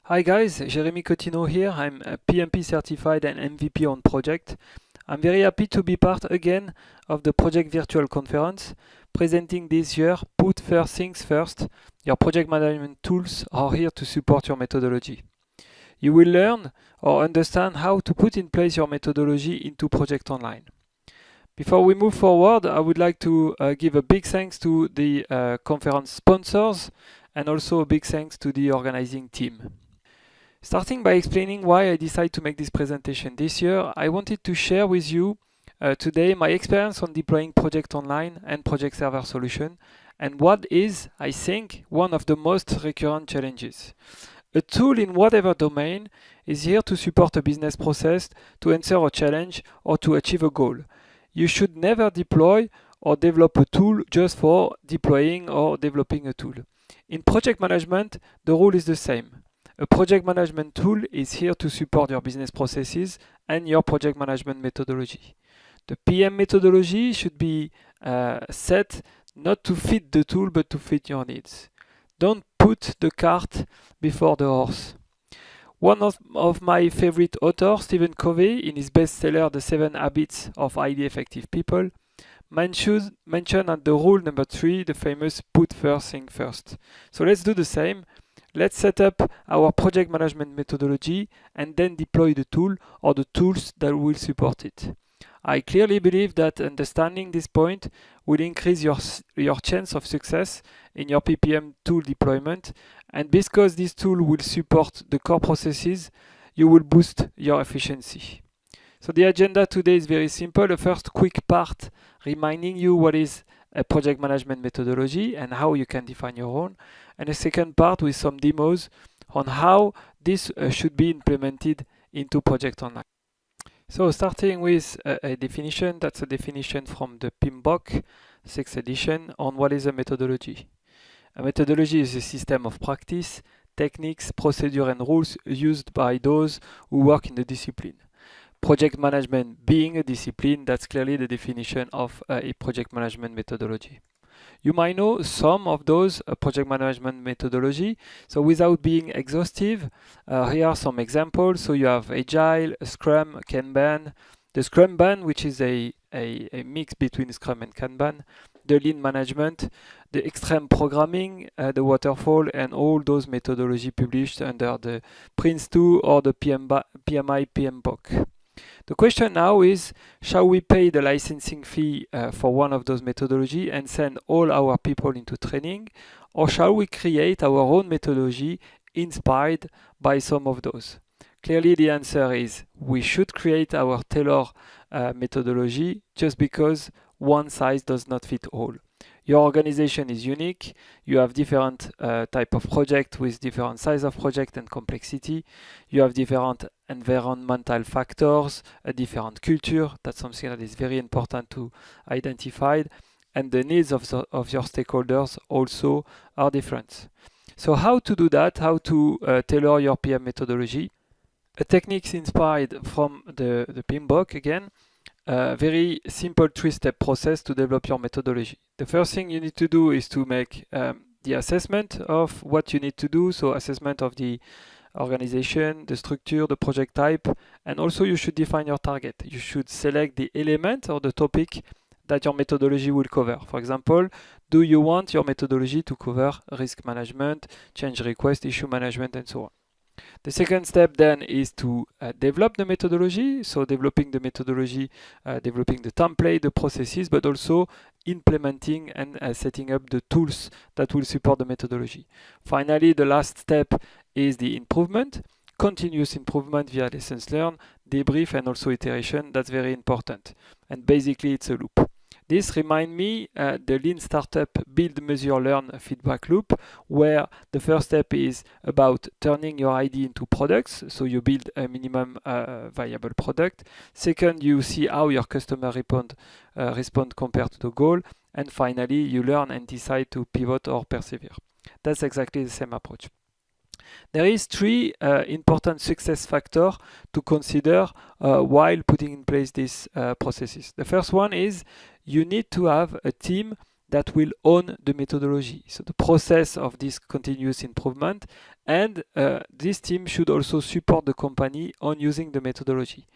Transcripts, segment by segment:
Hi guys, Jeremy Cotino here. I'm a PMP certified and MVP on project. I'm very happy to be part again of the Project Virtual Conference, presenting this year Put First Things First. Your project management tools are here to support your methodology. You will learn or understand how to put in place your methodology into Project Online. Before we move forward, I would like to give a big thanks to the conference sponsors and also a big thanks to the organizing team. Starting by explaining why I decided to make this presentation this year, I wanted to share with you today my experience on deploying Project Online and Project Server solution and what is, I think, one of the most recurrent challenges. A tool in whatever domain is here to support a business process, to answer a challenge, or to achieve a goal. You should never deploy or develop a tool just for deploying or developing a tool. In project management, the rule is the same. A project management tool is here to support your business processes and your project management methodology. The PM methodology should be set not to fit the tool but to fit your needs. Don't put the cart before the horse. One of my favorite authors, Stephen Covey, in his bestseller The 7 Habits of Highly Effective People, mentioned at the rule number 3, the famous put first thing first. So let's do the same. Let's set up our project management methodology and then deploy the tool or the tools that will support it. I clearly believe that understanding this point will increase your chance of success in your PPM tool deployment, and because this tool will support the core processes, you will boost your efficiency. So the agenda today is very simple. The first quick part reminding you what is a project management methodology and how you can define your own, and a second part with some demos on how this should be implemented into Project Online. So starting with a definition, that's a definition from the PMBOK 6th edition on what is a methodology. A methodology is a system of practice, techniques, procedure and rules used by those who work in the discipline. Project management being a discipline, that's clearly the definition of a project management methodology. You might know some of those project management methodology. So without being exhaustive, here are some examples. So you have Agile, Scrum, Kanban, the Scrumban, which is a mix between Scrum and Kanban, the Lean Management, the Extreme Programming, the Waterfall, and all those methodology published under the Prince2 or the PMI PMBOK. The question now is, shall we pay the licensing fee for one of those methodology and send all our people into training, or shall we create our own methodology inspired by some of those? Clearly the answer is we should create our tailored methodology just because one size does not fit all. Your organization is unique. You have different type of project with different size of project and complexity. You have different environmental factors, a different culture. That's something that is very important to identify. And the needs of your stakeholders also are different. So how to do that? How to tailor your PM methodology? A technique inspired from the PMBOK again. Very simple 3-step process to develop your methodology. The first thing you need to do is to make the assessment of what you need to do. So assessment of the organization, the structure, the project type, and also you should define your target. You should select the element or the topic that your methodology will cover. For example, do you want your methodology to cover risk management, change request, issue management, and so on? The second step then is to develop the methodology. So developing the methodology, developing the template, the processes, but also implementing and setting up the tools that will support the methodology. Finally, the last step is the improvement, continuous improvement via lessons learned, debrief, and also iteration. That's very important. And basically, it's a loop. This reminds me the Lean Startup Build, Measure, Learn feedback loop, where the first step is about turning your idea into products. So you build a minimum viable product. Second, you see how your customer respond compared to the goal. And finally, you learn and decide to pivot or persevere. That's exactly the same approach. There is 3 important success factors to consider while putting in place these processes. The first one is you need to have a team that will own the methodology, so the process of this continuous improvement, and this team should also support the company on using the methodology.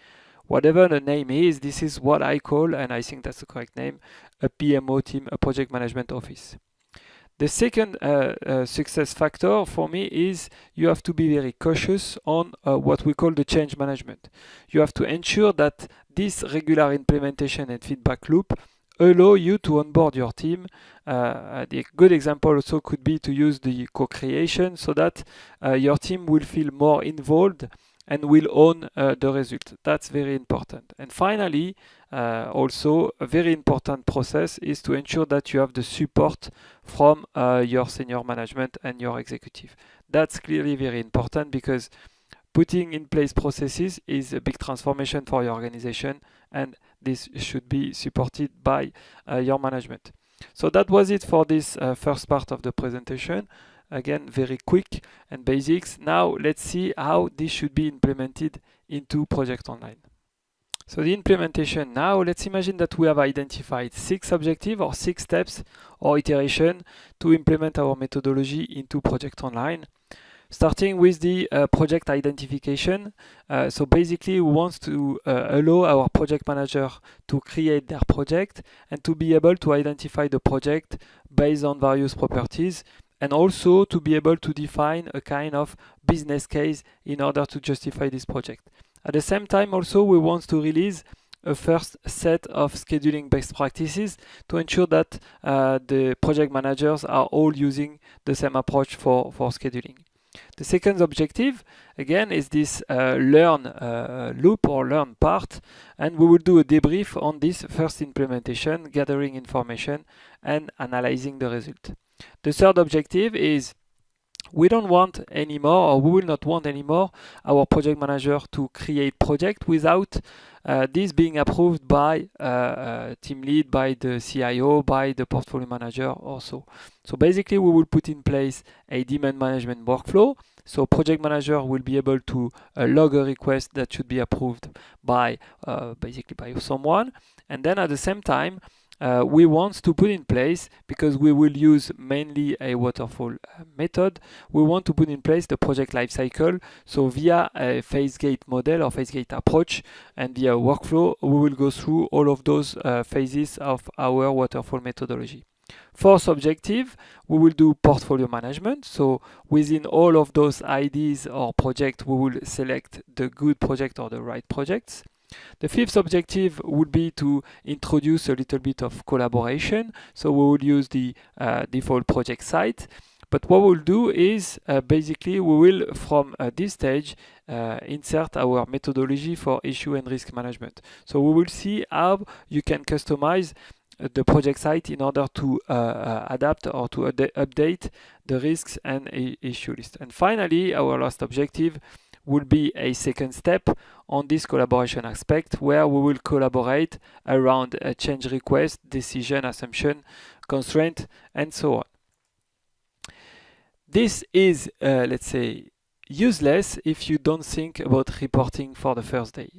Whatever the name is, this is what I call, and I think that's the correct name, a PMO team, a project management office. The second success factor for me is you have to be very cautious on what we call the change management. You have to ensure that this regular implementation and feedback loop allow you to onboard your team. The good example also could be to use the co-creation so that your team will feel more involved and will own the result. That's very important. And finally, also a very important process is to ensure that you have the support from your senior management and your executive. That's clearly very important because putting in place processes is a big transformation for your organization, and this should be supported by your management. So that was it for this first part of the presentation. Again, very quick and basics. Now let's see how this should be implemented into Project Online. So the implementation now, let's imagine that we have identified 6 objectives or 6 steps or iteration to implement our methodology into Project Online. Starting with the project identification. So basically we want to allow our project manager to create their project and to be able to identify the project based on various properties, and also to be able to define a kind of business case in order to justify this project. At the same time also we want to release a first set of scheduling best practices to ensure that the project managers are all using the same approach for scheduling. The second objective, again, is this learn loop or learn part, and we will do a debrief on this first implementation, gathering information and analyzing the result. The third objective is we don't want anymore, or we will not want anymore, our project manager to create project without this being approved by team lead, by the CIO, by the portfolio manager also. So basically we will put in place a demand management workflow. So project manager will be able to log a request that should be approved by basically by someone, and then at the same time we want to put in place, because we will use mainly a waterfall method, we want to put in place the project lifecycle. So via a phase gate model or phase gate approach and via workflow, we will go through all of those phases of our waterfall methodology. Fourth objective, we will do portfolio management. So within all of those ideas or projects, we will select the good project or the right projects. The fifth objective would be to introduce a little bit of collaboration. So we will use the default project site. But what we'll do is basically we will, from this stage, insert our methodology for issue and risk management. So we will see how you can customize the project site in order to adapt or to update the risks and issue list. And finally, our last objective will be a second step on this collaboration aspect, where we will collaborate around a change request, decision, assumption, constraint, and so on. This is, let's say, useless if you don't think about reporting for the first day.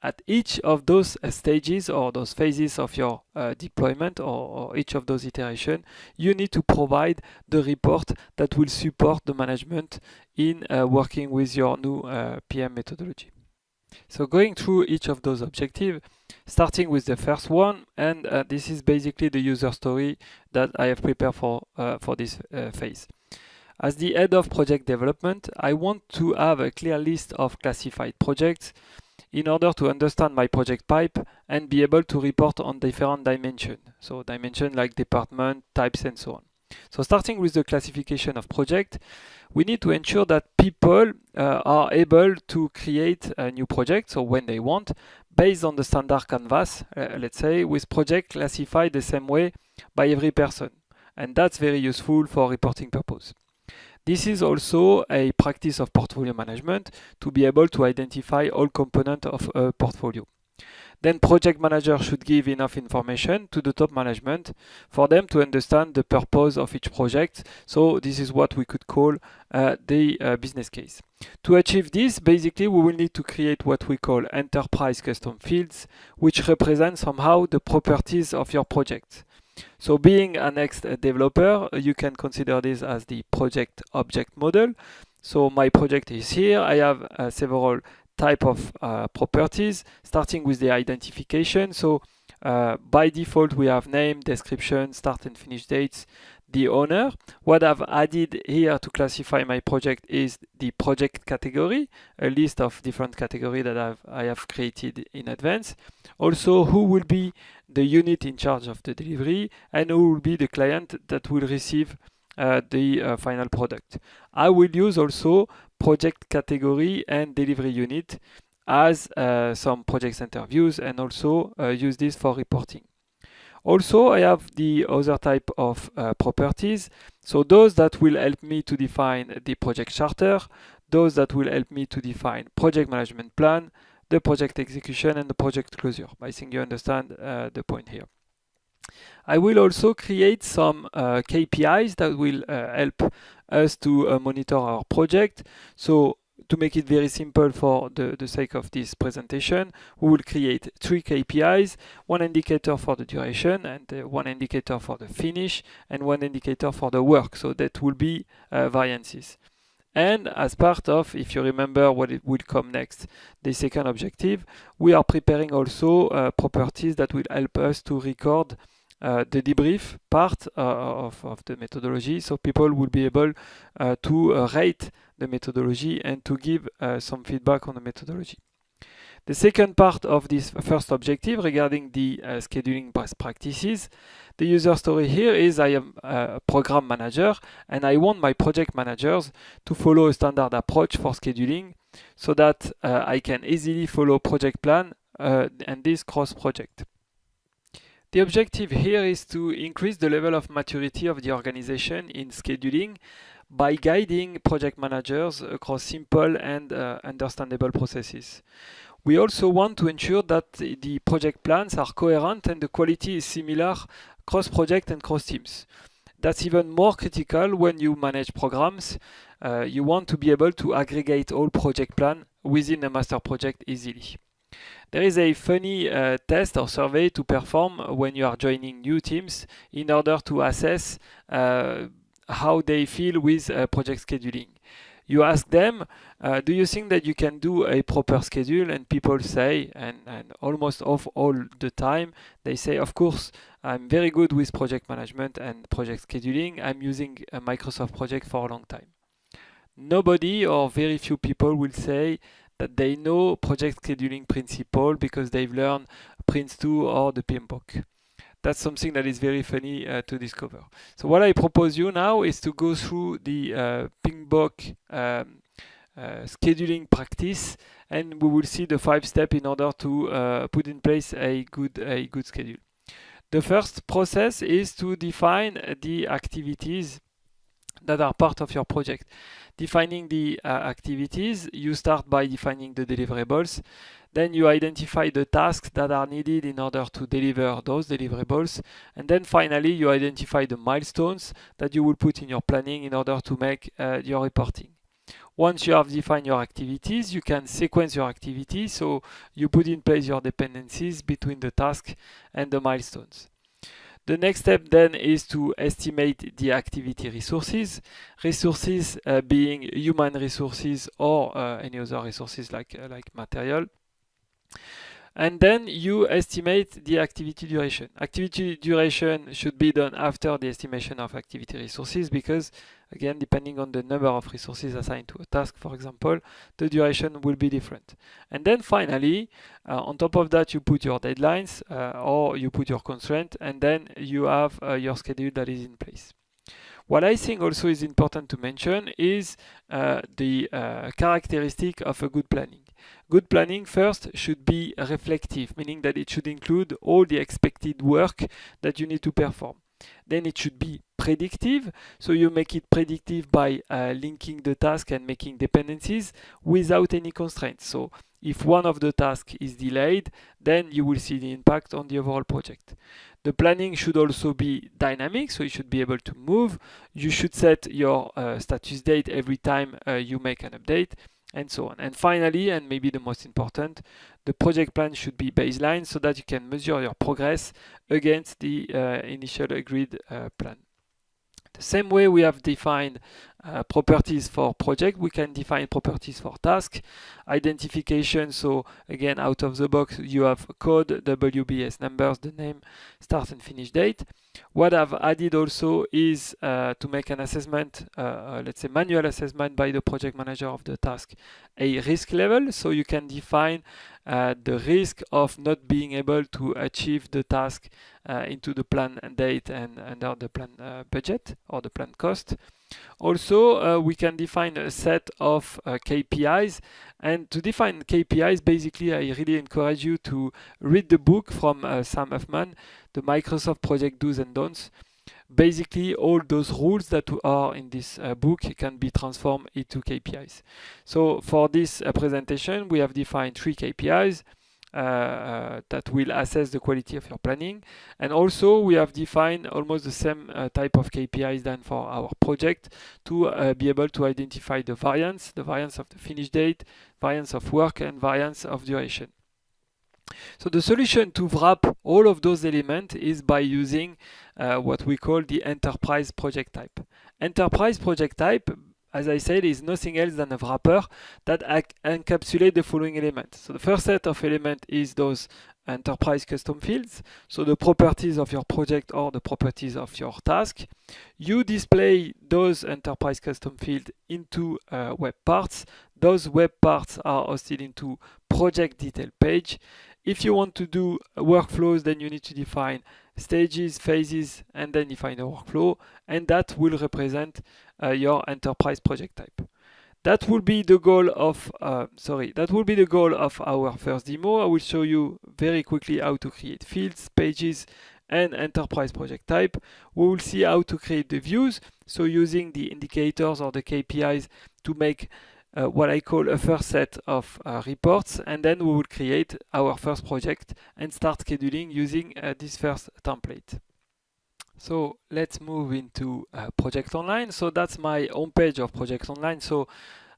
At each of those stages or those phases of your deployment or each of those iterations, you need to provide the report that will support the management in working with your new PM methodology. So going through each of those objectives, starting with the first one, and this is basically the user story that I have prepared for this phase. As the head of project development, I want to have a clear list of classified projects in order to understand my project pipe and be able to report on different dimensions. So dimensions like department, types, and so on. So starting with the classification of project, we need to ensure that people are able to create a new project, so when they want, based on the standard canvas, let's say, with project classified the same way by every person. And that's very useful for reporting purpose. This is also a practice of portfolio management to be able to identify all components of a portfolio. Then project manager should give enough information to the top management for them to understand the purpose of each project. So this is what we could call the business case. To achieve this, basically we will need to create what we call enterprise custom fields, which represent somehow the properties of your project. So being an ex-developer, you can consider this as the project object model. So my project is here. I have several type of properties, starting with the identification. So by default, we have name, description, start and finish dates, the owner. What I've added here to classify my project is the project category, a list of different categories that I have created in advance. Also, who will be the unit in charge of the delivery and who will be the client that will receive the final product. I will use also project category and delivery unit as some project center views and also use this for reporting. Also, I have the other type of properties. So those that will help me to define the project charter, those that will help me to define project management plan, the project execution and the project closure. I think you understand the point here. I will also create some KPIs that will help us to monitor our project. So to make it very simple for the sake of this presentation, we will create 3 KPIs, one indicator for the duration and one indicator for the finish and one indicator for the work. So that will be variances. And as part of, if you remember what it will come next, the second objective, we are preparing also properties that will help us to record the debrief part of the methodology, so people will be able to rate the methodology and to give some feedback on the methodology. The second part of this first objective regarding the scheduling best practices, the user story here is I am a program manager and I want my project managers to follow a standard approach for scheduling so that I can easily follow project plan and this cross project. The objective here is to increase the level of maturity of the organization in scheduling by guiding project managers across simple and understandable processes. We also want to ensure that the project plans are coherent and the quality is similar cross project and cross teams. That's even more critical when you manage programs. You want to be able to aggregate all project plans within a master project easily. There is a funny test or survey to perform when you are joining new teams in order to assess how they feel with project scheduling. You ask them, do you think that you can do a proper schedule? And people say, and almost all the time, they say, of course, I'm very good with project management and project scheduling. I'm using a Microsoft project for a long time. Nobody or very few people will say that they know project scheduling principle because they've learned Prince2 or the PMBOK. That's something that is very funny to discover. So what I propose you now is to go through the PMBOK scheduling practice, and we will see the 5 steps in order to put in place a good schedule. The first process is to define the activities that are part of your project. Defining the activities, you start by defining the deliverables. Then you identify the tasks that are needed in order to deliver those deliverables. And then finally, you identify the milestones that you will put in your planning in order to make your reporting. Once you have defined your activities, you can sequence your activities. So you put in place your dependencies between the task and the milestones. The next step then is to estimate the activity resources. Resources being human resources or any other resources like material. And then you estimate the activity duration. Activity duration should be done after the estimation of activity resources because, again, depending on the number of resources assigned to a task, for example, the duration will be different. And then finally, on top of that, you put your deadlines or you put your constraint, and then you have your schedule that is in place. What I think also is important to mention is the characteristic of a good planning. Good planning first should be reflective, meaning that it should include all the expected work that you need to perform. Then it should be predictive, so you make it predictive by linking the task and making dependencies without any constraints. So if one of the tasks is delayed, then you will see the impact on the overall project. The planning should also be dynamic, so you should be able to move. You should set your status date every time you make an update. and so on. And finally, and maybe the most important, the project plan should be baseline so that you can measure your progress against the initial agreed plan. The same way we have defined properties for project, we can define properties for task. Identification, so again, out of the box, you have code, WBS numbers, the name, start and finish date. What I've added also is to make an assessment, let's say manual assessment by the project manager of the task, a risk level, so you can define the risk of not being able to achieve the task into the plan date and under the plan budget or the plan cost. Also, we can define a set of KPIs, and to define KPIs, basically, I really encourage you to read the book from Sam Huffman, the Microsoft Project Do's and Don'ts. Basically, all those rules that are in this book can be transformed into KPIs. So for this presentation, we have defined 3 KPIs. That will assess the quality of your planning. And also we have defined almost the same type of KPIs than for our project to be able to identify the variance of the finish date, variance of work, and variance of duration. So the solution to wrap all of those elements is by using what we call the enterprise project type. Enterprise project type, as I said, is nothing else than a wrapper that encapsulates the following elements. So the first set of elements is those enterprise custom fields, so the properties of your project or the properties of your task. You display those enterprise custom fields into web parts. Those web parts are hosted into project detail page. If you want to do workflows, then you need to define stages, phases, and then define a workflow, and that will represent your enterprise project type. That will be the goal of our first demo. I will show you very quickly how to create fields, pages, and enterprise project type. We will see how to create the views, so using the indicators or the KPIs to make what I call a first set of reports, and then we will create our first project and start scheduling using this first template. So let's move into Project Online. So that's my homepage of Project Online. So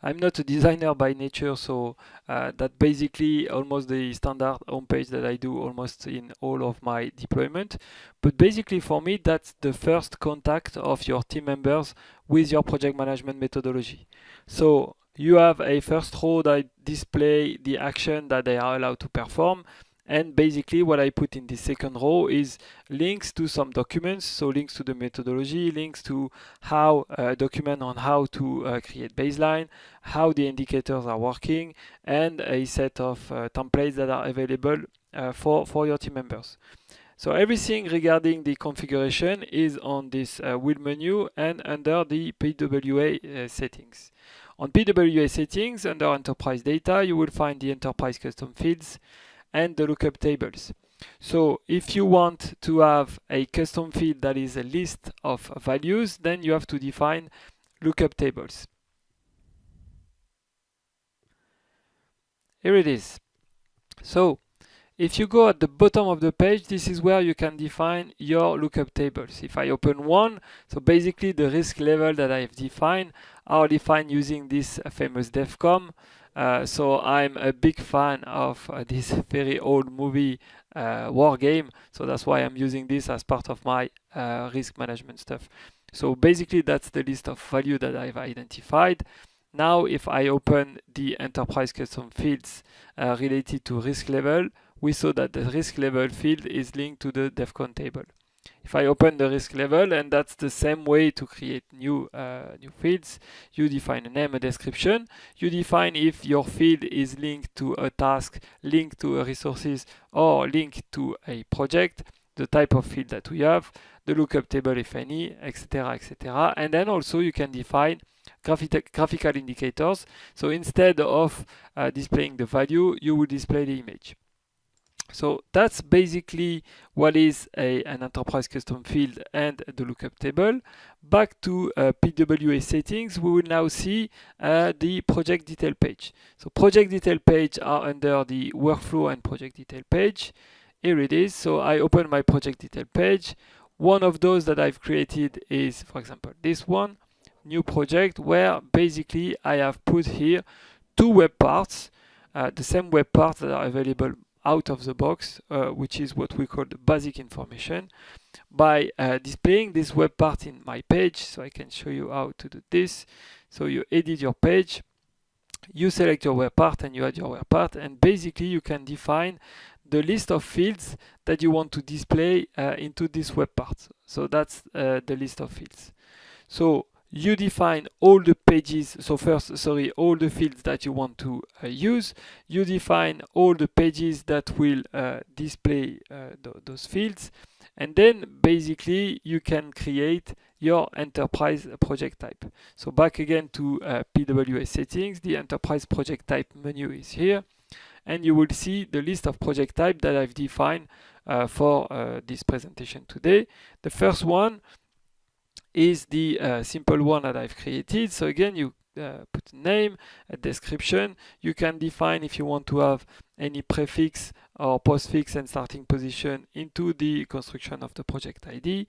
I'm not a designer by nature, so that basically almost the standard homepage that I do almost in all of my deployment. But basically for me, that's the first contact of your team members with your project management methodology. So you have a first row that display the action that they are allowed to perform. And basically what I put in the second row is links to some documents, so links to the methodology, links to how document on how to create baseline, how the indicators are working, and a set of templates that are available for your team members. So everything regarding the configuration is on this wheel menu and under the PWA settings. On PWA settings, under Enterprise Data, you will find the Enterprise Custom Fields and the lookup tables. So if you want to have a custom field that is a list of values, then you have to define lookup tables. Here it is. So if you go at the bottom of the page, this is where you can define your lookup tables. If I open one, so basically the risk level that I've defined are defined using this famous DEFCON. So I'm a big fan of this very old movie War Game, so that's why I'm using this as part of my risk management stuff. So basically that's the list of value that I've identified. Now if I open the enterprise custom fields related to risk level, we saw that the risk level field is linked to the DEFCON table. If I open the risk level, and that's the same way to create new fields, you define a name, a description. You define if your field is linked to a task, linked to a resources, or linked to a project, the type of field that we have, the lookup table if any, etc., etc. And then also you can define graphical indicators. So instead of displaying the value, you will display the image. So that's basically what is an enterprise custom field and the lookup table. Back to PWA settings, we will now see the project detail page. So project detail page are under the workflow and project detail page. Here it is. So I open my project detail page. One of those that I've created is, for example, this one, new project, where basically I have put here two web parts, the same web parts that are available out of the box, which is what we call the basic information. By displaying this web part in my page, so I can show you how to do this. So you edit your page, you select your web part and you add your web part, and basically you can define the list of fields that you want to display into this web part. So that's the list of fields. So you define all the pages, so first, sorry, all the fields that you want to use. You define all the pages that will display those fields. And then basically you can create your enterprise project type. So back again to PWA settings, the enterprise project type menu is here. And you will see the list of project type that I've defined for this presentation today. The first one is the simple one that I've created. So again, you put a name, a description. You can define if you want to have any prefix or postfix and starting position into the construction of the project ID.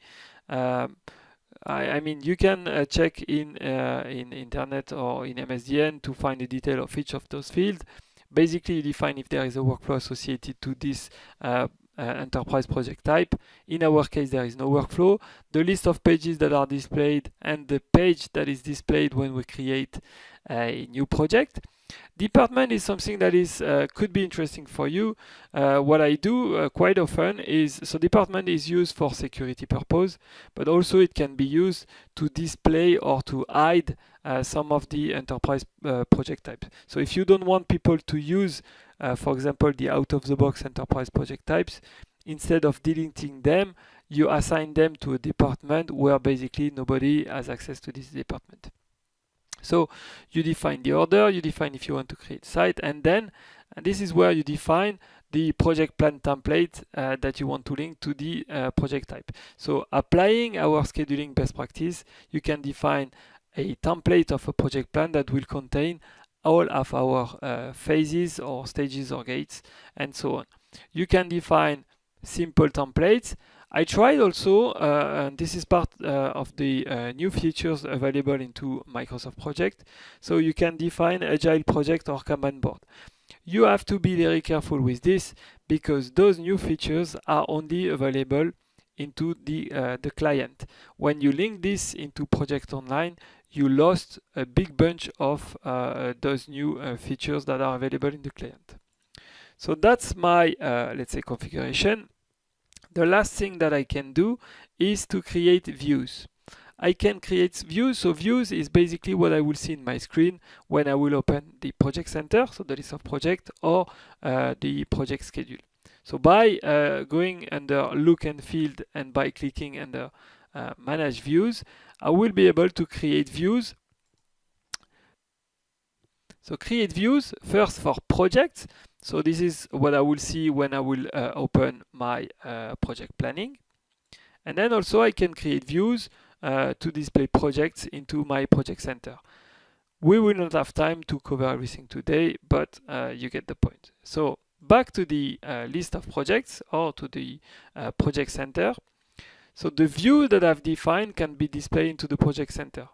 I mean, you can check in internet or in MSDN to find the detail of each of those fields. Basically, you define if there is a workflow associated to this enterprise project type. In our case, there is no workflow. The list of pages that are displayed and the page that is displayed when we create a new project. Department is something that is could be interesting for you. What I do quite often is, so department is used for security purpose, but also it can be used to display or to hide some of the enterprise project types. So if you don't want people to use, for example, the out-of-the-box enterprise project types, instead of deleting them, you assign them to a department where basically nobody has access to this department. So you define the order, you define if you want to create site, and then this is where you define the project plan template that you want to link to the project type. So applying our scheduling best practice, you can define a template of a project plan that will contain all of our phases or stages or gates and so on. You can define simple templates. I tried also, and this is part of the new features available into Microsoft Project. So you can define Agile project or Kanban board. You have to be very careful with this because those new features are only available into the client. When you link this into Project Online, you lost a big bunch of those new features that are available in the client. So that's my, let's say, configuration. The last thing that I can do is to create views. I can create views. So views is basically what I will see in my screen when I will open the project center, so the list of projects, or the project schedule. So by going under look and field and by clicking under manage views, I will be able to create views. So create views first for projects. So this is what I will see when I will open my project planning. And then also I can create views to display projects into my project center. We will not have time to cover everything today, but you get the point. So back to the list of projects or to the project center. So the view that I've defined can be displayed into the project center.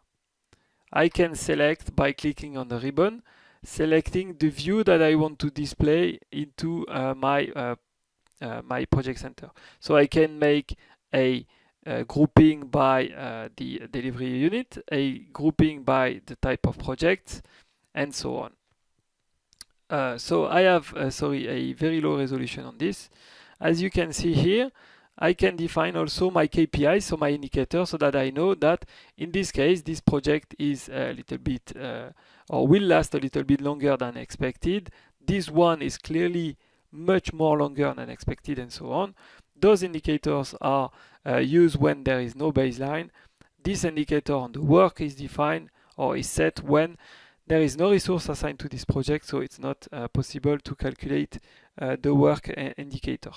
I can select by clicking on the ribbon, selecting the view that I want to display into my project center. So I can make a grouping by the delivery unit, a grouping by the type of project, and so on. So I have, a very low resolution on this. As you can see here, I can define also my KPIs, so my indicator, so that I know that in this case, this project is a little bit, or will last a little bit longer than expected. This one is clearly much more longer than expected, and so on. Those indicators are used when there is no baseline. This indicator on the work is defined or is set when there is no resource assigned to this project, so it's not possible to calculate the work indicator.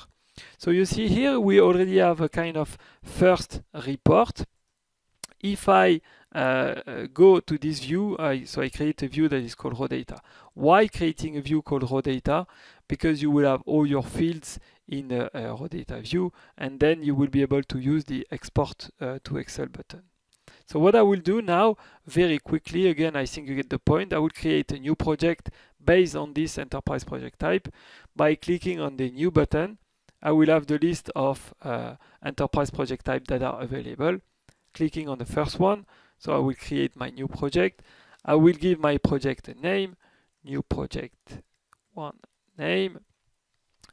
So you see here we already have a kind of first report. If I go to this view, so I create a view that is called raw data. Why creating a view called raw data? Because you will have all your fields in a raw data view, and then you will be able to use the export to Excel button. So what I will do now, very quickly, again, I think you get the point. I will create a new project based on this enterprise project type. By clicking on the new button, I will have the list of enterprise project type that are available. Clicking on the first one, so I will create my new project. I will give my project a name, new project one name.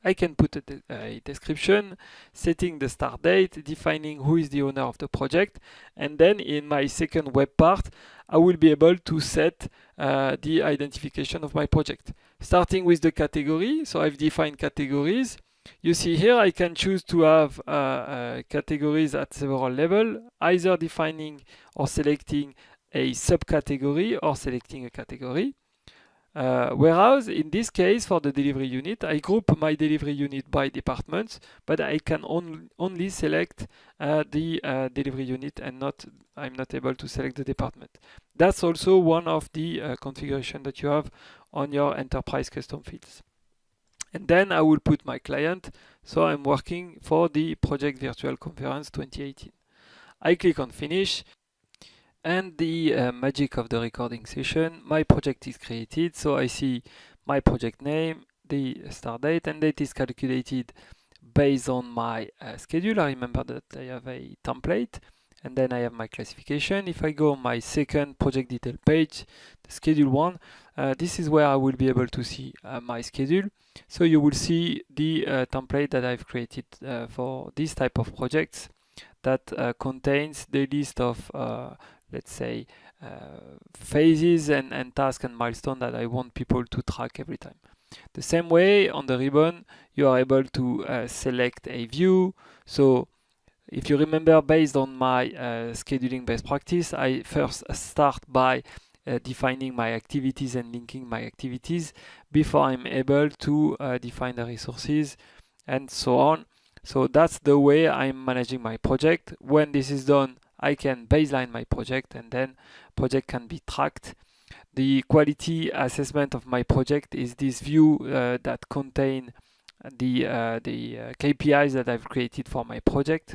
I can put a description, setting the start date, defining who is the owner of the project, and then in my second web part, I will be able to set the identification of my project. Starting with the category, so I've defined categories. You see here I can choose to have categories at several levels, either defining or selecting a subcategory or selecting a category. Whereas in this case, for the delivery unit, I group my delivery unit by departments, but I can only select the delivery unit and I'm not able to select the department. That's also one of the configuration that you have on your enterprise custom fields. And then I will put my client, so I'm working for the Project Virtual Conference 2018. I click on Finish. And the magic of the recording session, my project is created, so I see my project name, the start date, and date is calculated based on my schedule. I remember that I have a template, and then I have my classification. If I go on my second project detail page, the schedule one, this is where I will be able to see my schedule. So you will see the template that I've created for this type of projects that contains the list of let's say, phases and tasks and milestones that I want people to track every time. The same way, on the ribbon, you are able to select a view. So if you remember, based on my scheduling best practice, I first start by defining my activities and linking my activities before I'm able to define the resources and so on. So that's the way I'm managing my project. When this is done, I can baseline my project and then project can be tracked. The quality assessment of my project is this view that contain the KPIs that I've created for my project.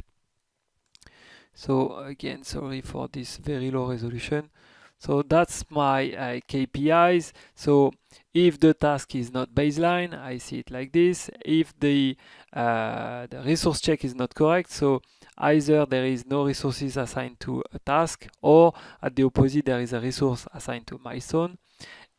So again, sorry for this very low resolution. So that's my KPIs. So if the task is not baseline, I see it like this. If the resource check is not correct, so either there is no resources assigned to a task, or at the opposite, there is a resource assigned to a milestone.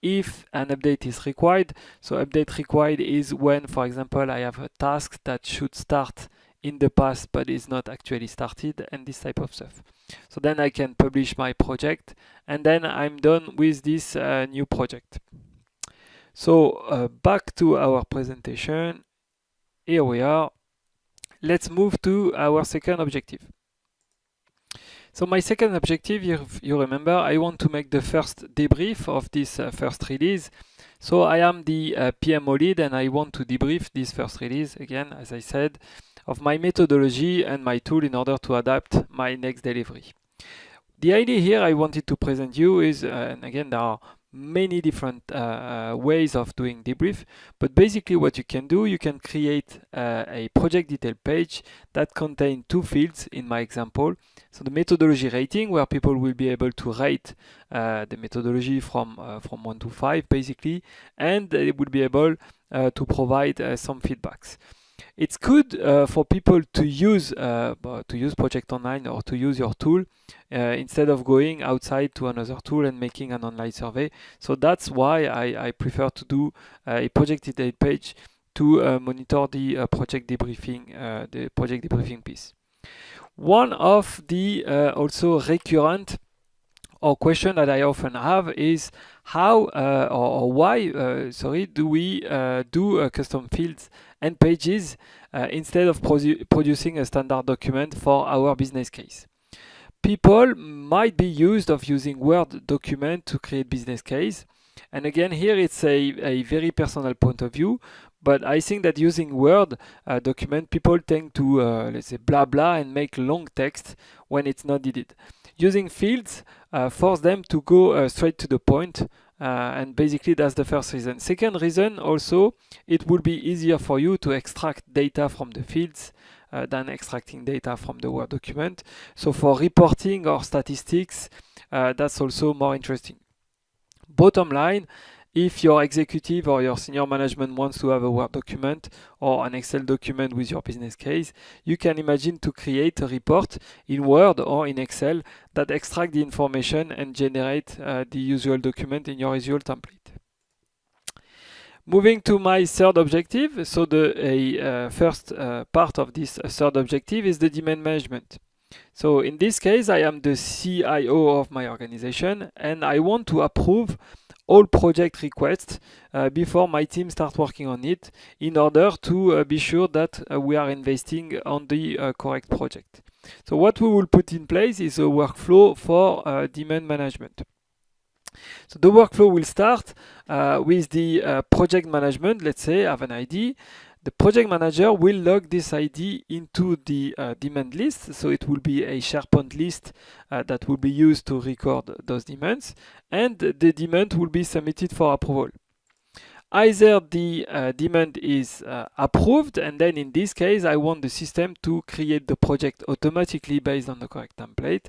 If an update is required, so update required is when, for example, I have a task that should start in the past but is not actually started, and this type of stuff. So then I can publish my project, and then I'm done with this new project. So back to our presentation. Here we are. Let's move to our second objective. So my second objective, you remember, I want to make the first debrief of this first release. So I am the PMO lead, and I want to debrief this first release, again, as I said, of my methodology and my tool in order to adapt my next delivery. The idea here I wanted to present you is, and again, there are many different ways of doing debrief, but basically what you can do, you can create a project detail page that contains two fields in my example. So the methodology rating, where people will be able to rate the methodology from 1 to 5 basically, and they will be able to provide some feedbacks. It's good for people to use Project Online or to use your tool instead of going outside to another tool and making an online survey. So that's why I prefer to do a project detail page to monitor the project debriefing piece. One of the also recurrent or question that I often have is how or why do we do custom fields and pages instead of producing a standard document for our business case. People might be used of using Word document to create business case, and again here it's a very personal point of view, but I think that using Word document, people tend to let's say blah blah and make long text when it's not needed. Using fields force them to go straight to the point, and basically that's the first reason. Second reason, also, it will be easier for you to extract data from the fields than extracting data from the Word document. So for reporting or statistics, that's also more interesting. Bottom line, if your executive or your senior management wants to have a Word document or an Excel document with your business case, you can imagine to create a report in Word or in Excel that extract the information and generate the usual document in your usual template. Moving to my third objective, so the first part of this third objective is the demand management. So in this case, I am the CIO of my organization and I want to approve all project requests before my team start working on it in order to be sure that we are investing on the correct project. So what we will put in place is a workflow for demand management. So the workflow will start with the project management. Let's say I have an ID. The project manager will log this ID into the demand list. So it will be a SharePoint list that will be used to record those demands. And the demand will be submitted for approval. Either the demand is approved, and then in this case, I want the system to create the project automatically based on the correct template,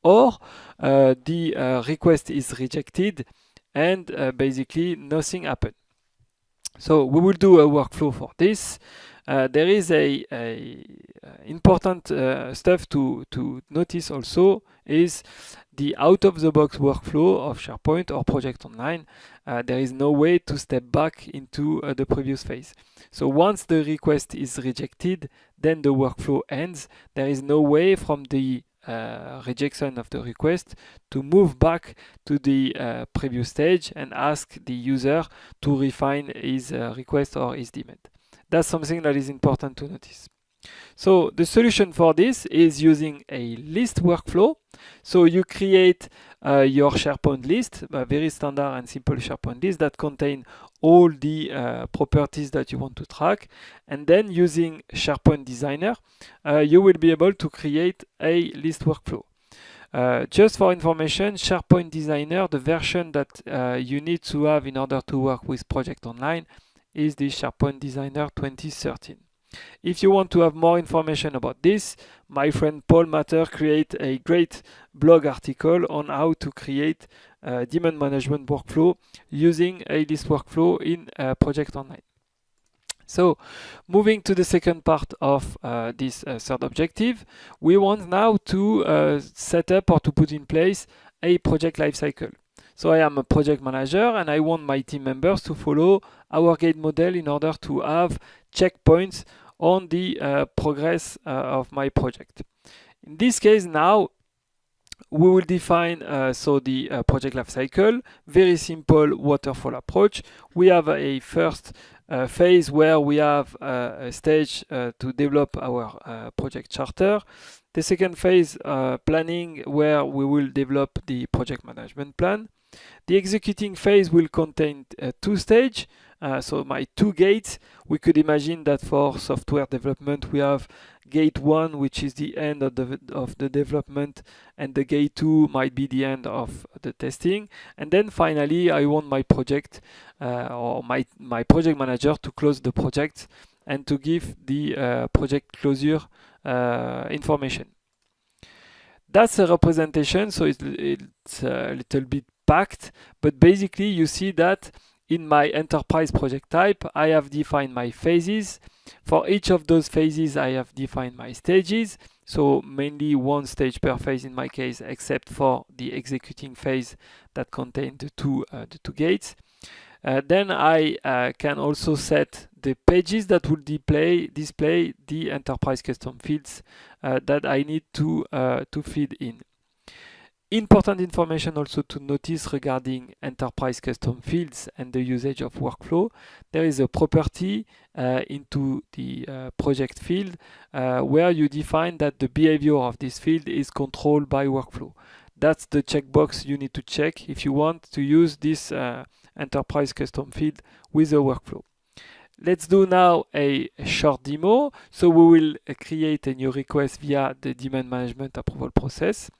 or the request is rejected and basically nothing happened. So we will do a workflow for this. There is a important stuff to notice also is the out-of-the-box workflow of SharePoint or Project Online. There is no way to step back into the previous phase. So once the request is rejected, then the workflow ends. There is no way from the rejection of the request to move back to the previous stage and ask the user to refine his request or his demand. That's something that is important to notice. So the solution for this is using a list workflow. So you create your SharePoint list, a very standard and simple SharePoint list that contain all the properties that you want to track. And then using SharePoint Designer, you will be able to create a list workflow. Just for information, SharePoint Designer, the version that you need to have in order to work with Project Online is the SharePoint Designer 2013. If you want to have more information about this, my friend Paul Matter created a great blog article on how to create a demand management workflow using a list workflow in Project Online. So moving to the second part of this third objective, we want now to set up or to put in place a project lifecycle. So I am a project manager and I want my team members to follow our Gantt model in order to have checkpoints on the progress of my project. In this case now, we will define the project lifecycle, very simple waterfall approach. We have a first phase where we have a stage to develop our project charter. The second phase, planning, where we will develop the project management plan. The executing phase will contain two stages. So my two gates, we could imagine that for software development we have gate 1, which is the end of the development, and the gate 2 might be the end of the testing. And then finally I want my project or my project manager to close the project and to give the project closure information. That's a representation, so it's a little bit packed, but basically you see that in my enterprise project type, I have defined my phases. For each of those phases, I have defined my stages. So mainly one stage per phase in my case, except for the executing phase that contains the two gates. Then I can also set the pages that will display the enterprise custom fields that I need to feed in. Important information also to notice regarding enterprise custom fields and the usage of workflow. There is a property into the project field where you define that the behavior of this field is controlled by workflow. That's the checkbox you need to check if you want to use this enterprise custom field with a workflow. Let's do now a short demo. So we will create a new request via the demand management approval process.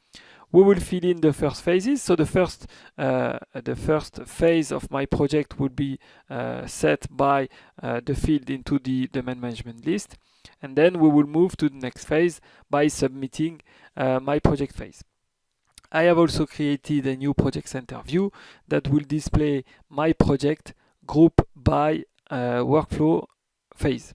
we will fill in the first phases. So the first phase of my project would be set by the field into the demand management list. And then we will move to the next phase by submitting my project phase. I have also created a new project center view that will display my project group by workflow phase.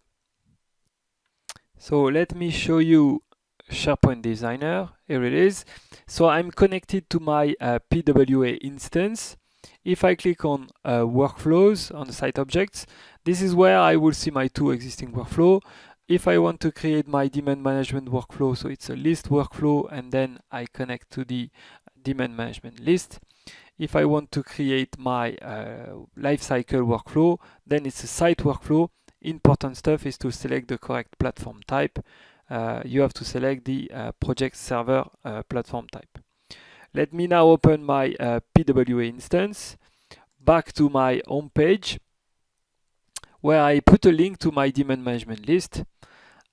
So let me show you SharePoint Designer. Here it is. So I'm connected to my PWA instance. If I click on workflows on the site objects, this is where I will see my two existing workflows. If I want to create my demand management workflow, so it's a list workflow, and then I connect to the demand management list. If I want to create my lifecycle workflow, then it's a site workflow. Important stuff is to select the correct platform type. You have to select the project server platform type. Let me now open my PWA instance, back to my home page, where I put a link to my demand management list.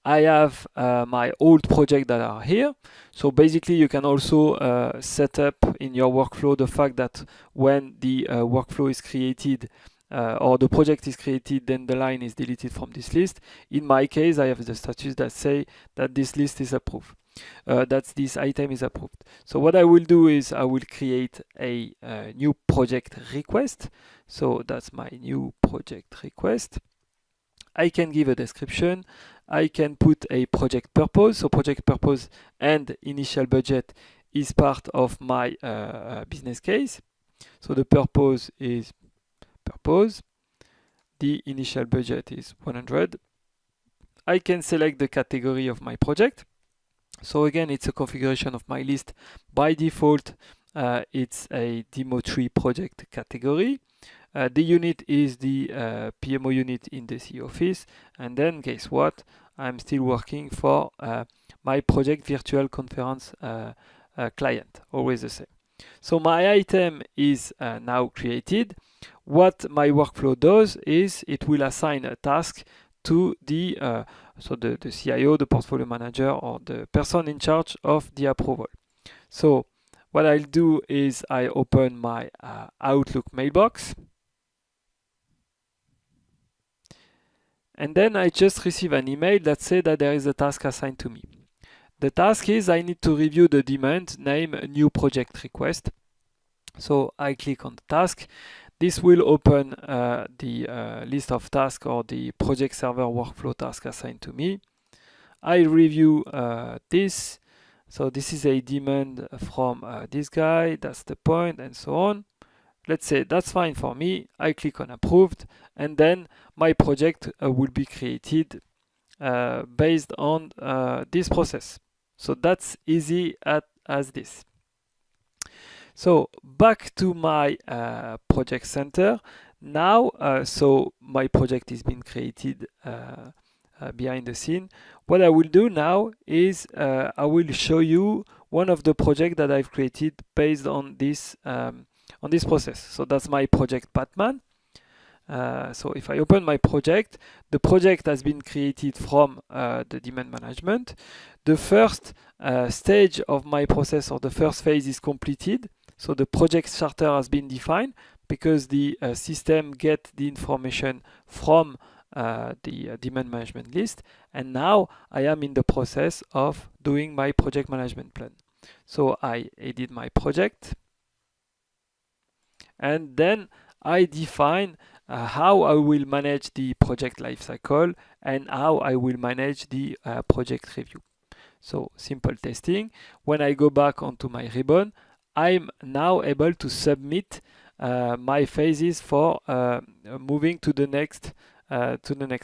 I have my old projects that are here. So basically you can also set up in your workflow the fact that when the workflow is created or the project is created, then the line is deleted from this list. In my case, I have the status that say that this list is approved, that this item is approved. So what I will do is I will create a new project request. So that's my new project request. I can give a description. I can put a project purpose. So project purpose and initial budget is part of my business case. So the purpose is purpose. The initial budget is 100. I can select the category of my project. So again, it's a configuration of my list. By default, it's a Demo 3 project category. The unit is the PMO unit in the CE office. And then guess what? I'm still working for my project virtual conference client, always the same. So my item is now created. What my workflow does is it will assign a task to the CIO, the portfolio manager, or the person in charge of the approval. So what I'll do is I open my Outlook mailbox. And then I just receive an email that says that there is a task assigned to me. The task is I need to review the demand, name a new project request. So I click on the task. This will open the list of tasks or the project server workflow task assigned to me. I review this. So this is a demand from this guy, that's the point, and so on. Let's say that's fine for me. I click on approved, and then my project will be created based on this process. So that's easy as this. So back to my project center. Now, so my project is being created behind the scene. What I will do now is I will show you one of the projects that I've created based on this process. So that's my project Batman. So if I open my project, the project has been created from the demand management. The first stage of my process, or the first phase, is completed. So the project charter has been defined because the system get the information from the demand management list. And now I am in the process of doing my project management plan. So I edit my project. And then I define how I will manage the project lifecycle and how I will manage the project review. So simple testing. When I go back onto my ribbon, I'm now able to submit my phases for moving to the next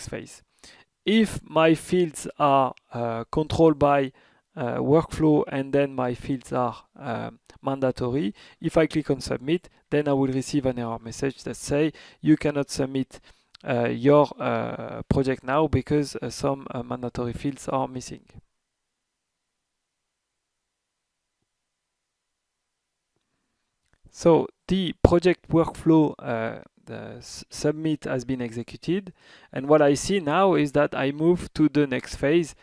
phase. If my fields are controlled by workflow and then my fields are mandatory, if I click on submit, then I will receive an error message that say you cannot submit your project now because some mandatory fields are missing. So the project workflow the submit has been executed, and what I see now is that I move to the next phase.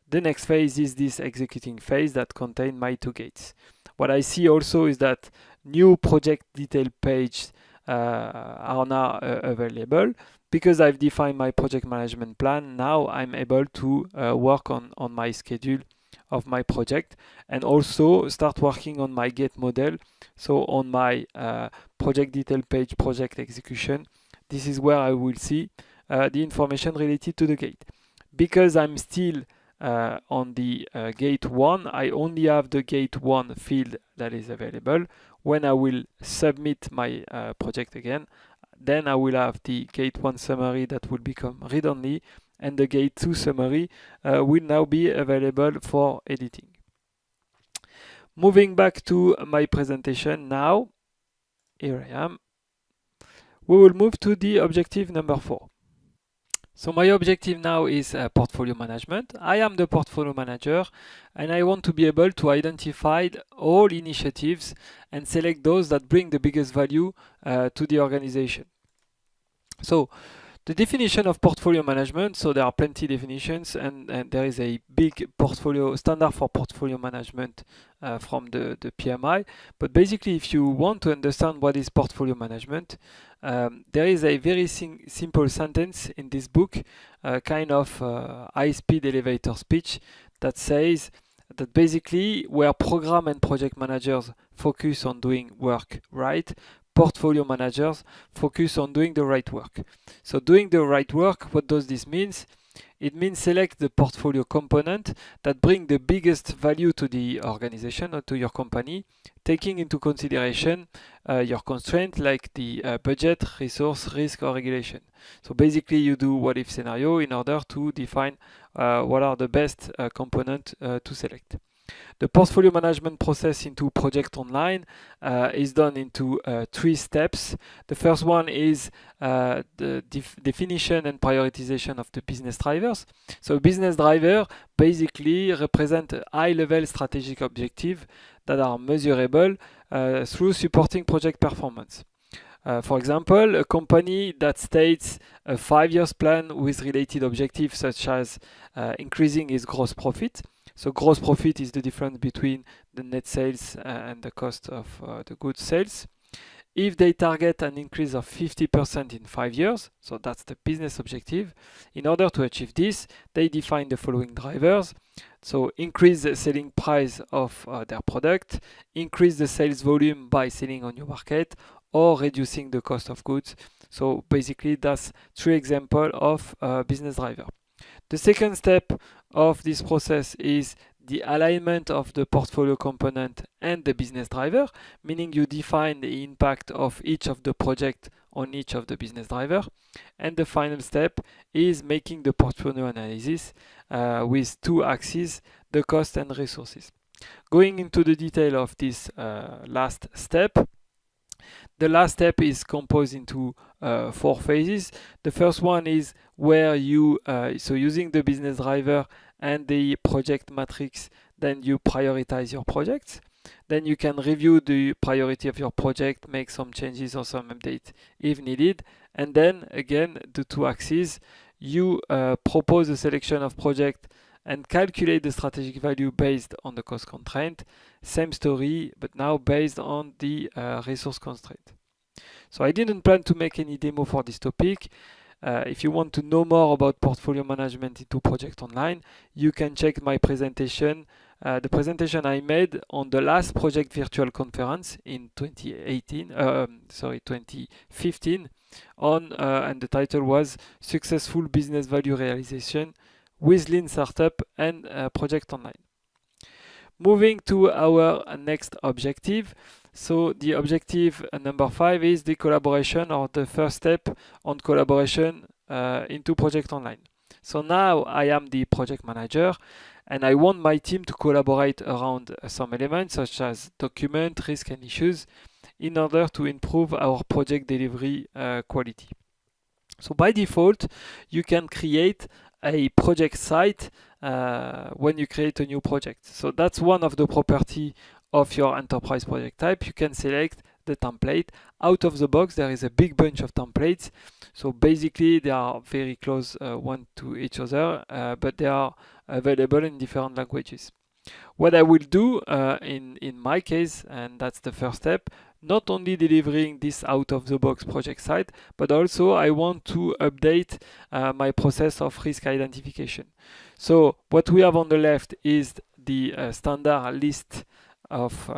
The next phase is this executing phase that contains my two gates. what I see also is that new project detail pages are now available. Because I've defined my project management plan, now I'm able to work on my schedule of my project and also start working on my gate model. So on my project detail page, project execution, this is where I will see the information related to the gate. Because I'm still on the gate 1, I only have the gate 1 field that is available. When I will submit my project again, then I will have the gate 1 summary that will become read-only, and the gate 2 summary will now be available for editing. Moving back to my presentation now, here I am. We will move to the objective number 4. So my objective now is portfolio management. I am the portfolio manager and I want to be able to identify all initiatives and select those that bring the biggest value to the organization. So the definition of portfolio management, so there are plenty definitions and there is a big portfolio standard for portfolio management from the PMI. But basically, if you want to understand what is portfolio management, there is a very simple sentence in this book, kind of high-speed elevator speech that says that basically where program and project managers focus on doing work right, portfolio managers focus on doing the right work. So doing the right work, what does this mean? It means select the portfolio component that bring the biggest value to the organization or to your company, taking into consideration your constraint like the budget, resource, risk, or regulation. So basically you do what if scenario in order to define what are the best components to select. The portfolio management process into Project Online is done into 3 steps. The first one is the definition and prioritization of the business drivers. So business driver basically represent a high-level strategic objective that are measurable through supporting project performance. For example, a company that states a 5-year plan with related objectives such as increasing its gross profit. So gross profit is the difference between the net sales and the cost of the goods sales. If they target an increase of 50% in 5 years, so that's the business objective, in order to achieve this, they define the following drivers. So increase the selling price of their product, increase the sales volume by selling on your market, or reducing the cost of goods. So basically that's 3 examples of business driver. The second step of this process is the alignment of the portfolio component and the business driver, meaning you define the impact of each of the project on each of the business driver. And the final step is making the portfolio analysis with 2 axes, the cost and resources. Going into the detail of this last step, the last step is composed into 4 phases. The first one is where you, so using the business driver and the project matrix, then you prioritize your projects. Then you can review the priority of your project, make some changes or some updates if needed. And then again, the 2 axes, you propose a selection of project and calculate the strategic value based on the cost constraint. Same story, but now based on the resource constraint. So I didn't plan to make any demo for this topic. If you want to know more about portfolio management into Project Online, you can check my presentation, the presentation I made on the last Project Virtual Conference in 2015, and the title was Successful Business Value Realization with Lean Startup and Project Online. Moving to our next objective. So the objective number 5 is the collaboration, or the first step on collaboration into Project Online. So now I am the project manager and I want my team to collaborate around some elements such as document, risk and issues in order to improve our project delivery quality. So by default, you can create a project site when you create a new project. So that's one of the property of your enterprise project type. You can select the template. Out of the box, there is a big bunch of templates. So basically, they are very close one to each other, but they are available in different languages. What I will do in my case, and that's the first step, not only delivering this out-of-the-box project site, but also I want to update my process of risk identification. So what we have on the left is the standard list of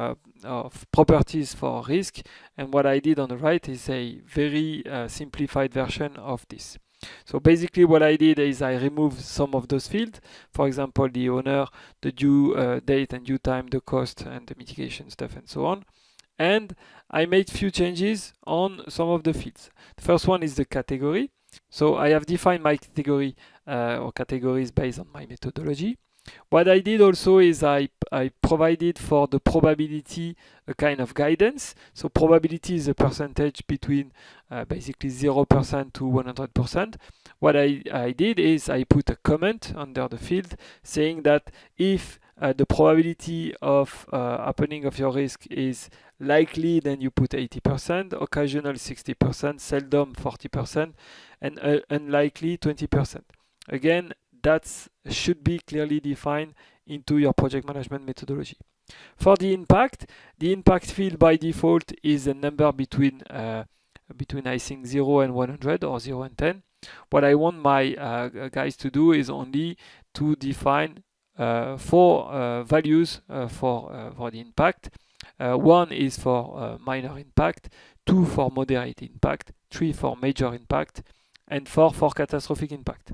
properties for risk, and what I did on the right is a very simplified version of this. So basically what I did is I removed some of those fields, for example the owner, the due date and due time, the cost and the mitigation stuff and so on. And I made few changes on some of the fields. The first one is the category. So I have defined my category or categories based on my methodology. What I did also is I provided for the probability a kind of guidance. So probability is a percentage between basically 0% to 100%. What I did is I put a comment under the field saying that if the probability of happening of your risk is likely, then you put 80%, occasional 60%, seldom 40%, and unlikely 20%. Again, that should be clearly defined into your project management methodology. For the impact field by default is a number between I think 0 and 100 or 0 and 10. What I want my guys to do is only to define 4 values for the impact. 1 is for minor impact, 2 for moderate impact, 3 for major impact, and 4 for catastrophic impact.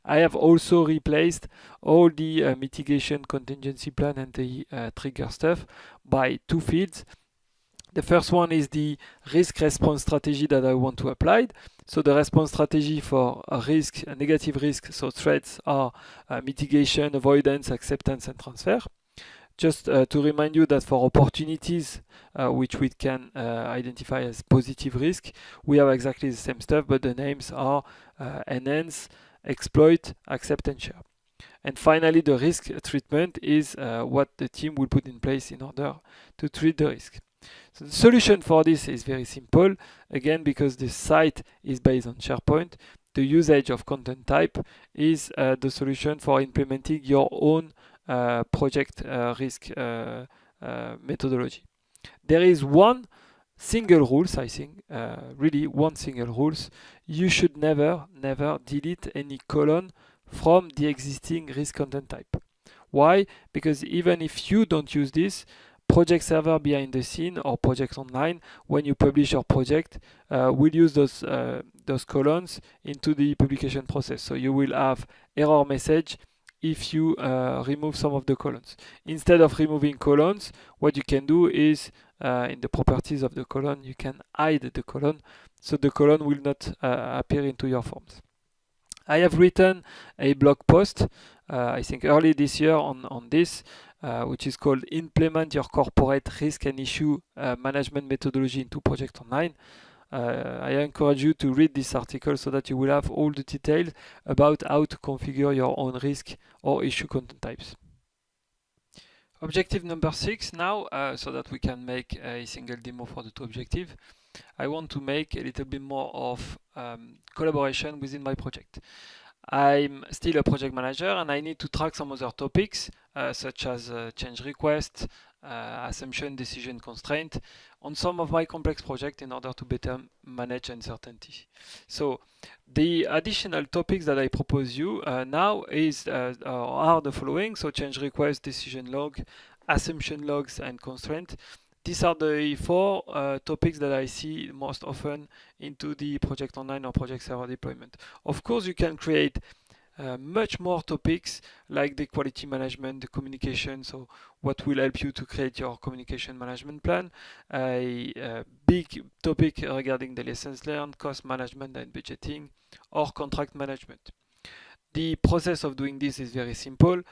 I have also replaced all the mitigation contingency plan and the trigger stuff by 2 fields. The first one is the risk response strategy that I want to apply. So the response strategy for a risk, a negative risk, so threats are mitigation, avoidance, acceptance, and transfer. Just to remind you that for opportunities, which we can identify as positive risk, we have exactly the same stuff, but the names are enhance, exploit, accept, and share. And finally, the risk treatment is what the team will put in place in order to treat the risk. So the solution for this is very simple. Again, because the site is based on SharePoint, the usage of content type is the solution for implementing your own project risk methodology. There is one single rules, I think, really one single rules. You should never delete any column from the existing risk content type. Why? Because even if you don't use this, project server behind the scene or project online, when you publish your project, will use those columns into the publication process. So you will have error message if you remove some of the columns. Instead of removing columns, what you can do is in the properties of the column, you can hide the column, so the column will not appear into your forms. I have written a blog post, I think early this year on this, which is called Implement Your Corporate Risk and Issue Management Methodology into Project Online. I encourage you to read this article so that you will have all the details about how to configure your own risk or issue content types. Objective number 6 now, so that we can make a single demo for the 2 objectives. I want to make a little bit more of collaboration within my project. I'm still a project manager and I need to track some other topics such as change request, assumption, decision constraint on some of my complex projects in order to better manage uncertainty. So the additional topics that I propose you now are the following. So change request, decision log, assumption logs, and constraint. These are the 4 topics that I see most often into the Project Online or Project Server deployment. Of course, you can create much more topics like the quality management, the communication, so what will help you to create your communication management plan, a big topic regarding the lessons learned, cost management and budgeting, or contract management. The process of doing this is very simple.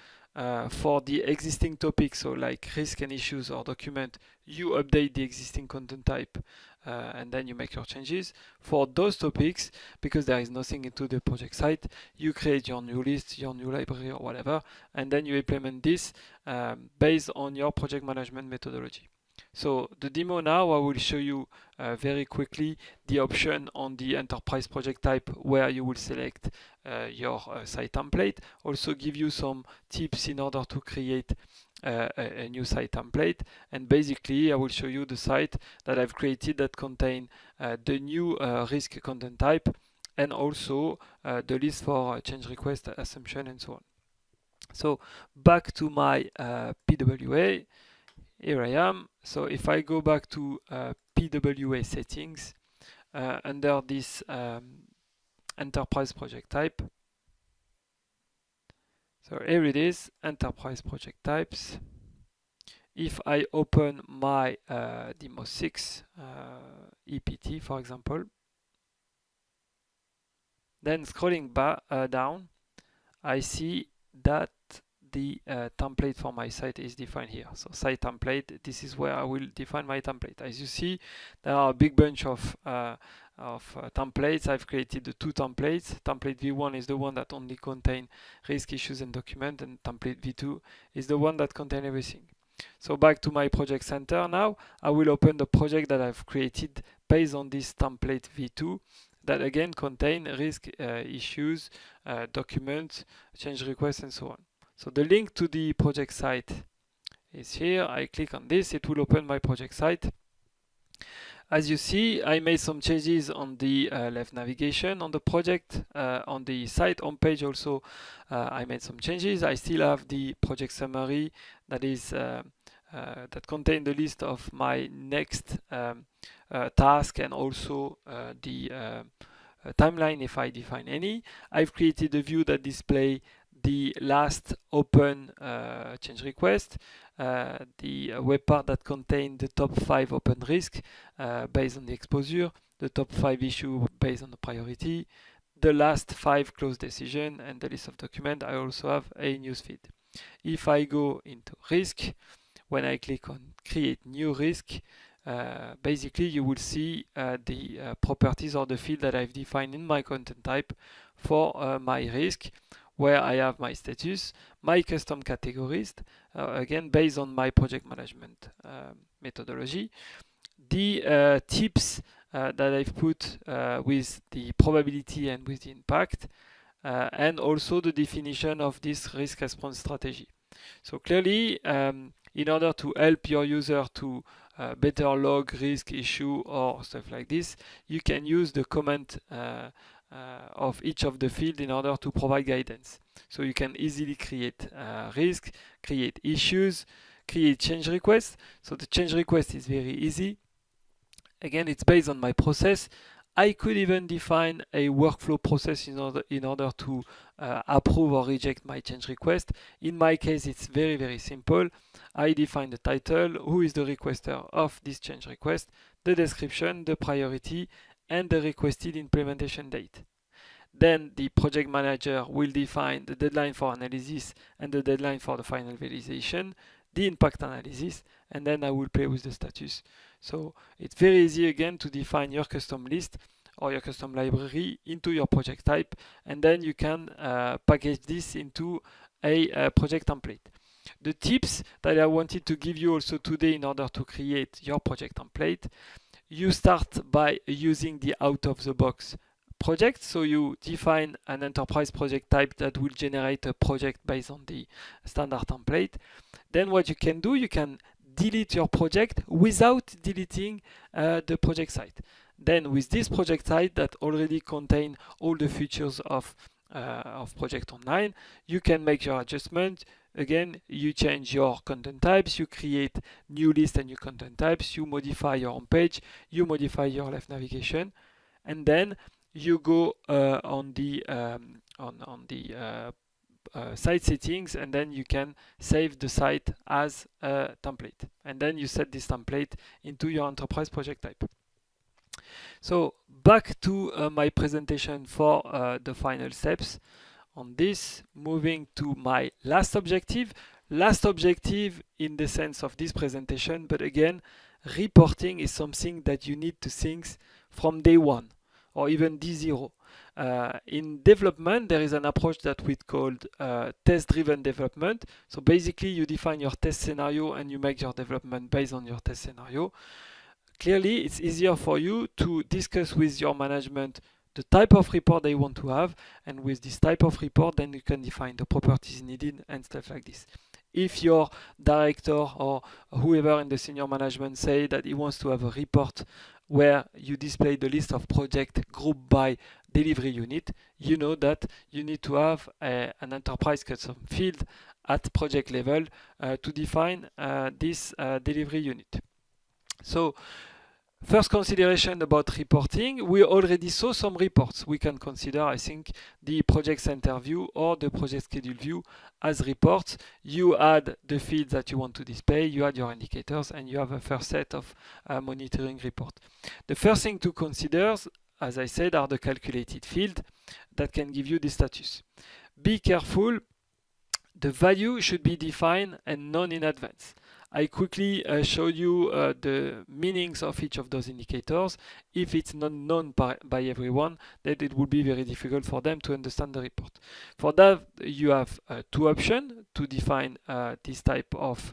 For the existing topics, so like risk and issues or document, you update the existing content type and then you make your changes. For those topics, because there is nothing into the project site, you create your new list, your new library or whatever, and then you implement this based on your project management methodology. So the demo now, I will show you very quickly the option on the enterprise project type where you will select your site template. Also give you some tips in order to create a new site template, and basically I will show you the site that I've created that contain the new risk content type, and also the list for change request, assumption, and so on. So back to my PWA, here I am. So if I go back to PWA settings, under this enterprise project type, so here it is, enterprise project types. If I open my Demo 6 EPT, for example, then scrolling down, I see that the template for my site is defined here. So site template, this is where I will define my template. As you see, there are a big bunch of templates. I've created the 2 templates. Template V1 is the one that only contain risk, issues, and document, and template V2 is the one that contain everything. So back to my project center now, I will open the project that I've created based on this template V2 that again contain risk, issues, documents, change requests, and so on. So the link to the project site is here. I click on this, it will open my project site. As you see, I made some changes on the left navigation on the project. On the site homepage also, I made some changes. I still have the project summary that is that contain the list of my next task, and also the timeline if I define any. I've created a view that display the last open change request, the web part that contain the top 5 open risk based on the exposure, the top 5 issue based on the priority, the last 5 closed decision, and the list of document. I also have a newsfeed. If I go into risk, when I click on create new risk, basically you will see the properties or the field that I've defined in my content type for my risk, where I have my status, my custom categories, again based on my project management methodology, the tips that I've put with the probability and with the impact, and also the definition of this risk response strategy. So clearly, in order to help your user to better log risk, issue, or stuff like this, you can use the comment of each of the fields in order to provide guidance. So you can easily create risk, create issues, create change requests. So the change request is very easy. Again, it's based on my process. I could even define a workflow process in order to approve or reject my change request. In my case, it's very, very simple. I define the title, who is the requester of this change request, the description, the priority, and the requested implementation date. Then the project manager will define the deadline for analysis and the deadline for the final validation, the impact analysis, and then I will play with the status. So it's very easy again to define your custom list or your custom library into your project type, and then you can package this into a project template. The tips that I wanted to give you also today in order to create your project template: you start by using the out-of-the-box project. So you define an enterprise project type that will generate a project based on the standard template. Then what you can do, you can delete your project without deleting the project site. Then with this project site that already contain all the features of Project Online, you can make your adjustment. Again, you change your content types, you create new list and new content types, you modify your home page, you modify your left navigation, and then you go on the site settings, and then you can save the site as a template, and then you set this template into your enterprise project type. So back to my presentation for the final steps on this, moving to my last objective in the sense of this presentation, but again, reporting is something that you need to think from day one or even D0. In development, there is an approach that we called test-driven development. So basically, you define your test scenario and you make your development based on your test scenario. Clearly, it's easier for you to discuss with your management the type of report they want to have, and with this type of report, then you can define the properties needed and stuff like this. if your director or whoever in the senior management say that he wants to have a report where you display the list of projects grouped by delivery unit, you know that you need to have an enterprise custom field at project level to define this delivery unit. So first consideration about reporting, we already saw some reports. We can consider, I think, the project center view or the project schedule view as reports. You add the fields that you want to display, you add your indicators, and you have a first set of monitoring report. The first thing to consider, as I said, are the calculated fields that can give you the status. Be careful, the value should be defined and known in advance. I quickly show you the meanings of each of those indicators. If it's not known by everyone, then it will be very difficult for them to understand the report. For that, you have two options to define this type of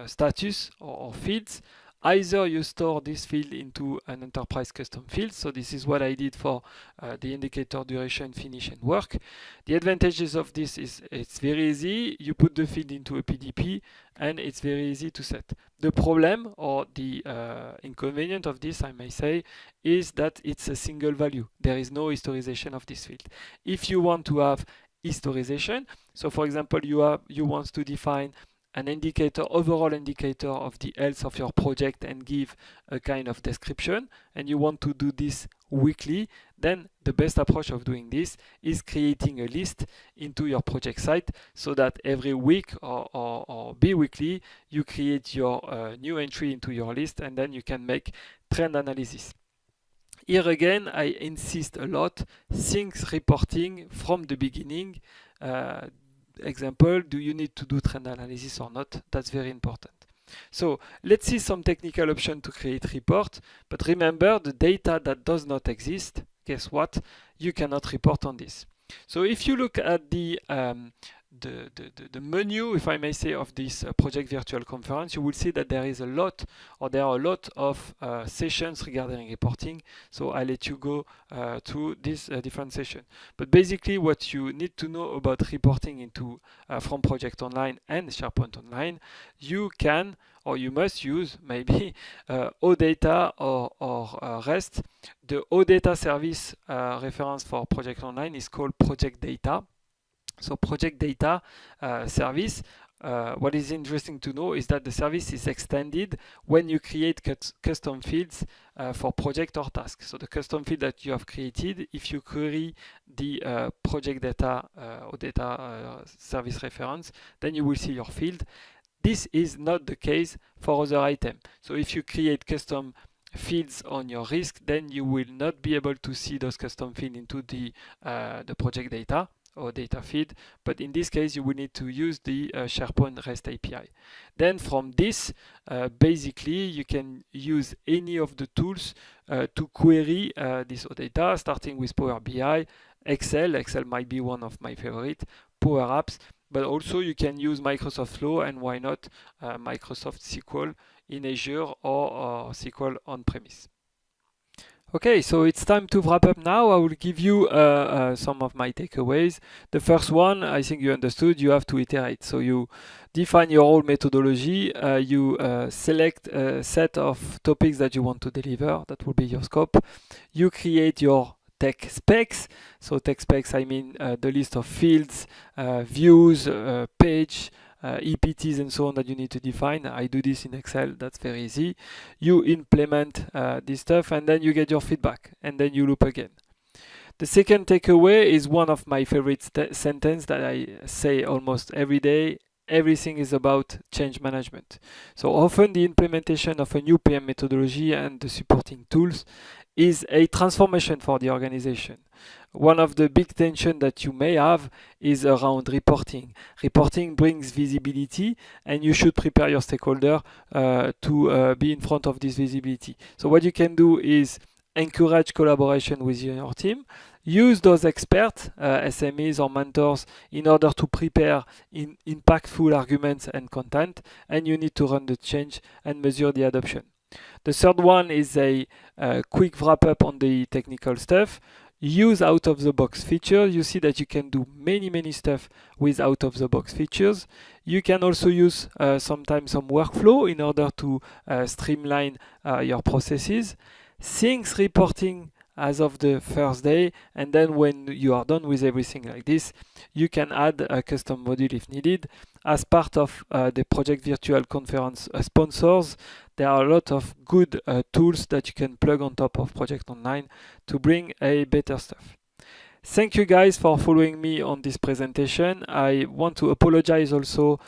status or fields. Either you store this field into an enterprise custom field. So this is what I did for the indicator duration, finish, and work. The advantages of this is it's very easy. You put the field into a PDP and it's very easy to set. The problem or the inconvenience of this, I may say, is that it's a single value. There is no historization of this field. If you want to have historization, so for example, you want to define an indicator, overall indicator of the health of your project and give a kind of description, and you want to do this weekly, then the best approach of doing this is creating a list into your project site so that every week or bi-weekly you create your new entry into your list, and then you can make trend analysis. Here again, I insist a lot, things reporting from the beginning. Example, do you need to do trend analysis or not? That's very important. So let's see some technical option to create report, but remember the data that does not exist, guess what? You cannot report on this. So if you look at the menu, if I may say, of this project virtual conference, you will see that there are a lot of sessions regarding reporting. So I'll let you go through this different session. But basically, what you need to know about reporting into from Project Online and SharePoint Online, you can or you must use maybe OData or REST. The OData service reference for Project Online is called Project Data. So Project Data service, what is interesting to know is that the service is extended when you create custom fields for project or task. So the custom field that you have created, if you query the project data or data service reference, then you will see your field. This is not the case for other items. So if you create custom fields on your risk, then you will not be able to see those custom fields into the project data or data feed, but in this case you will need to use the SharePoint REST API. Then from this, basically you can use any of the tools to query this data, starting with Power BI, Excel might be one of my favorite, Power Apps, but also you can use Microsoft Flow and why not Microsoft SQL in Azure or SQL on-premise. Okay, so it's time to wrap up now. I will give you some of my takeaways. The first one, I think you understood, you have to iterate. So you define your whole methodology, you select a set of topics that you want to deliver, that will be your scope. You create your tech specs. So tech specs, I mean the list of fields, views, page, EPTs and so on that you need to define. I do this in Excel, that's very easy. You implement this stuff and then you get your feedback and then you loop again. The second takeaway is one of my favorite sentences that I say almost every day. Everything is about change management. So often the implementation of a new PM methodology and the supporting tools is a transformation for the organization. One of the big tensions that you may have is around reporting. Reporting brings visibility and you should prepare your stakeholder to be in front of this visibility. So what you can do is encourage collaboration with your team. Use those experts, SMEs or mentors, in order to prepare impactful arguments and content, and you need to run the change and measure the adoption. The third one is a quick wrap up on the technical stuff. use out-of-the-box features. You see that you can do many stuff with out-of-the-box features. You can also use sometimes some workflow in order to streamline your processes. Things reporting as of the first day, and then when you are done with everything like this, you can add a custom module if needed. As part of the Project Virtual Conference sponsors, there are a lot of good tools that you can plug on top of Project Online to bring a better stuff. Thank you guys for following me on this presentation. I want to apologize also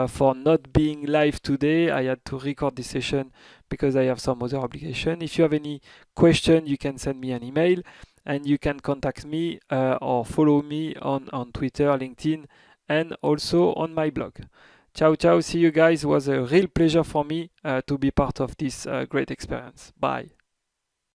for not being live today. I had to record this session because I have some other obligation. If you have any question, you can send me an email, and you can contact me or follow me on Twitter, LinkedIn, and also on my blog. Ciao, ciao. See you guys. It was a real pleasure for me to be part of this great experience. Bye.